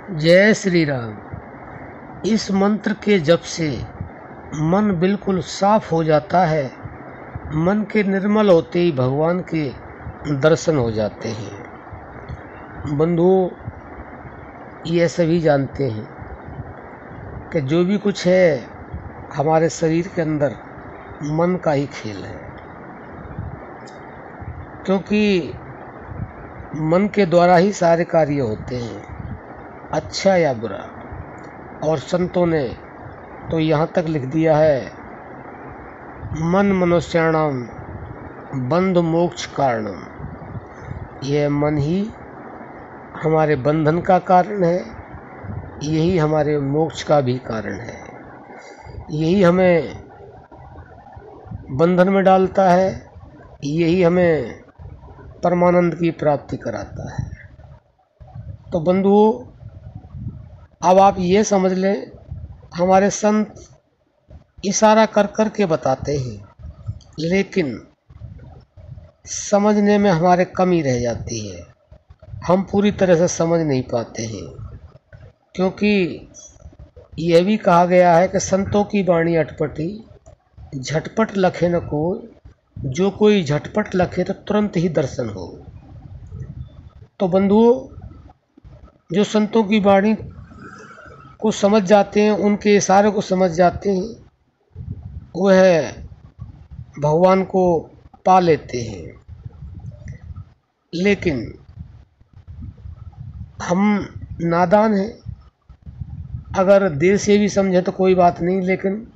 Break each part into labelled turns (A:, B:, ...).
A: जय श्री राम। इस मंत्र के जप से मन बिल्कुल साफ हो जाता है। मन के निर्मल होते ही भगवान के दर्शन हो जाते हैं। बंधुओं, ये सभी जानते हैं कि जो भी कुछ है हमारे शरीर के अंदर मन का ही खेल है, क्योंकि मन के द्वारा ही सारे कार्य होते हैं, अच्छा या बुरा। और संतों ने तो यहाँ तक लिख दिया है, मन मनुष्याणाम बंध मोक्ष कारणम। यह मन ही हमारे बंधन का कारण है, यही हमारे मोक्ष का भी कारण है। यही हमें बंधन में डालता है, यही हमें परमानंद की प्राप्ति कराता है। तो बंधुओं, अब आप ये समझ लें, हमारे संत इशारा कर कर के बताते हैं, लेकिन समझने में हमारे कमी रह जाती है। हम पूरी तरह से समझ नहीं पाते हैं, क्योंकि यह भी कहा गया है कि संतों की वाणी अटपटी, झटपट लखे न कोई, जो कोई झटपट लखे तो तुरंत ही दर्शन हो। तो बंधुओं, जो संतों की वाणी को समझ जाते हैं, उनके इशारे को समझ जाते हैं, वह भगवान को पा लेते हैं। लेकिन हम नादान हैं। अगर देर से भी समझे तो कोई बात नहीं, लेकिन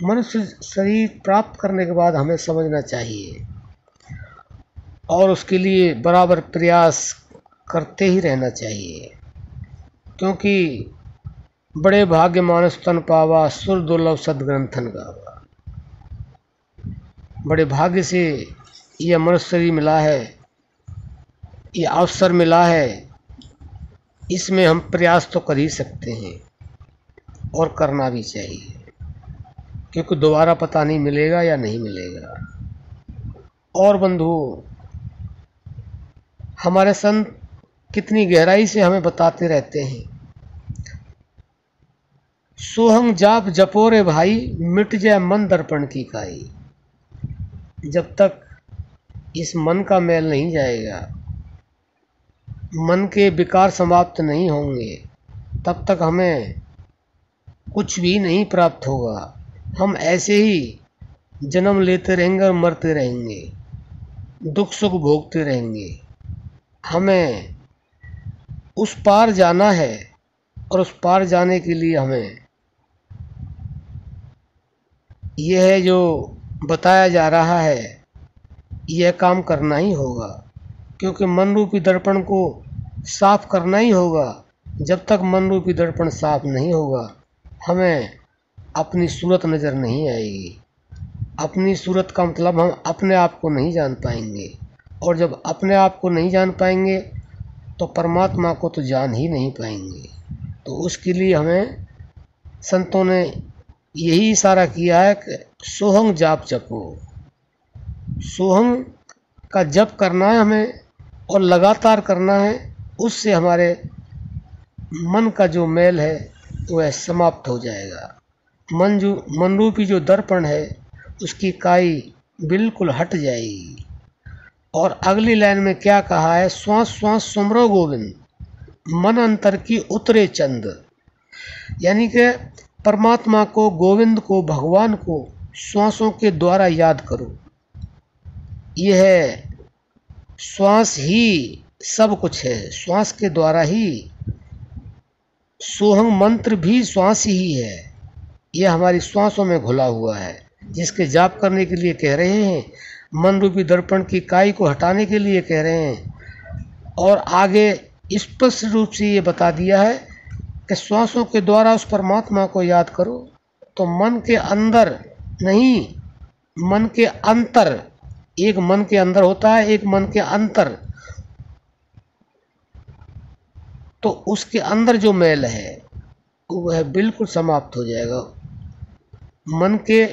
A: मनुष्य शरीर प्राप्त करने के बाद हमें समझना चाहिए और उसके लिए बराबर प्रयास करते ही रहना चाहिए। क्योंकि बड़े भाग्य मानस तन पावा, सुर दुर्लभ सदग्रंथन गावा। बड़े भाग्य से यह मनुष्य शरीर मिला है, यह अवसर मिला है, इसमें हम प्रयास तो कर ही सकते हैं और करना भी चाहिए, क्योंकि दोबारा पता नहीं मिलेगा या नहीं मिलेगा। और बंधुओं, हमारे संत कितनी गहराई से हमें बताते रहते हैं, सोहंग जाप जपोरे भाई, मिट जाए मन दर्पण की काई। जब तक इस मन का मैल नहीं जाएगा, मन के विकार समाप्त नहीं होंगे, तब तक हमें कुछ भी नहीं प्राप्त होगा। हम ऐसे ही जन्म लेते रहेंगे और मरते रहेंगे, दुख सुख भोगते रहेंगे। हमें उस पार जाना है, और उस पार जाने के लिए हमें यह जो बताया जा रहा है, यह काम करना ही होगा। क्योंकि मन रूपी दर्पण को साफ करना ही होगा। जब तक मन रूपी दर्पण साफ नहीं होगा, हमें अपनी सूरत नज़र नहीं आएगी। अपनी सूरत का मतलब हम अपने आप को नहीं जान पाएंगे, और जब अपने आप को नहीं जान पाएंगे तो परमात्मा को तो जान ही नहीं पाएंगे। तो उसके लिए हमें संतों ने यही इशारा किया है कि सोहंग जाप जपो। सोहंग का जप करना है हमें, और लगातार करना है। उससे हमारे मन का जो मैल है वह समाप्त हो जाएगा। मन रूपी जो दर्पण है, उसकी काई बिल्कुल हट जाएगी। और अगली लाइन में क्या कहा है, श्वास श्वास सुमरो गोविंद, मन अंतर की उतरे चंद। यानी कि परमात्मा को, गोविंद को, भगवान को श्वासों के द्वारा याद करो। यह श्वास ही सब कुछ है, श्वास के द्वारा ही। सोहंग मंत्र भी श्वास ही है, यह हमारी श्वासों में घुला हुआ है, जिसके जाप करने के लिए कह रहे हैं, मन रूपी दर्पण की काई को हटाने के लिए कह रहे हैं। और आगे स्पष्ट रूप से ये बता दिया है कि श्वासों के द्वारा उस परमात्मा को याद करो। तो मन के अंदर नहीं, मन के अंतर। एक मन के अंदर होता है, एक मन के अंतर। तो उसके अंदर जो मैल है वह बिल्कुल समाप्त हो जाएगा। मन के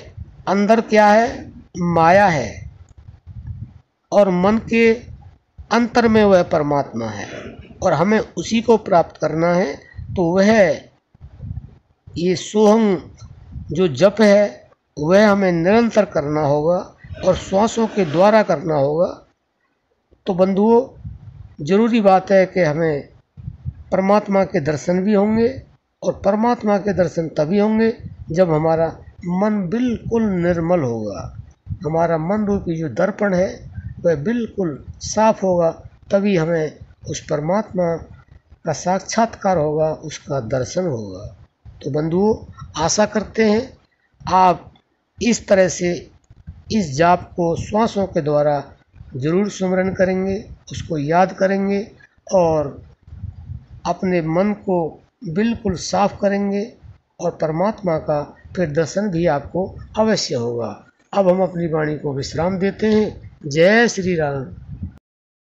A: अंदर क्या है, माया है, और मन के अंतर में वह परमात्मा है, और हमें उसी को प्राप्त करना है। तो वह ये सोहम जो जप है वह हमें निरंतर करना होगा और श्वासों के द्वारा करना होगा। तो बंधुओं, ज़रूरी बात है कि हमें परमात्मा के दर्शन भी होंगे, और परमात्मा के दर्शन तभी होंगे जब हमारा मन बिल्कुल निर्मल होगा, हमारा मन रूपी जो दर्पण है वह बिल्कुल साफ होगा, तभी हमें उस परमात्मा का साक्षात्कार होगा, उसका दर्शन होगा। तो बंधुओं, आशा करते हैं आप इस तरह से इस जाप को श्वासों के द्वारा जरूर सुमिरन करेंगे, उसको याद करेंगे और अपने मन को बिल्कुल साफ करेंगे, और परमात्मा का फिर दर्शन भी आपको अवश्य होगा। अब हम अपनी वाणी को विश्राम देते हैं। जय श्री राम।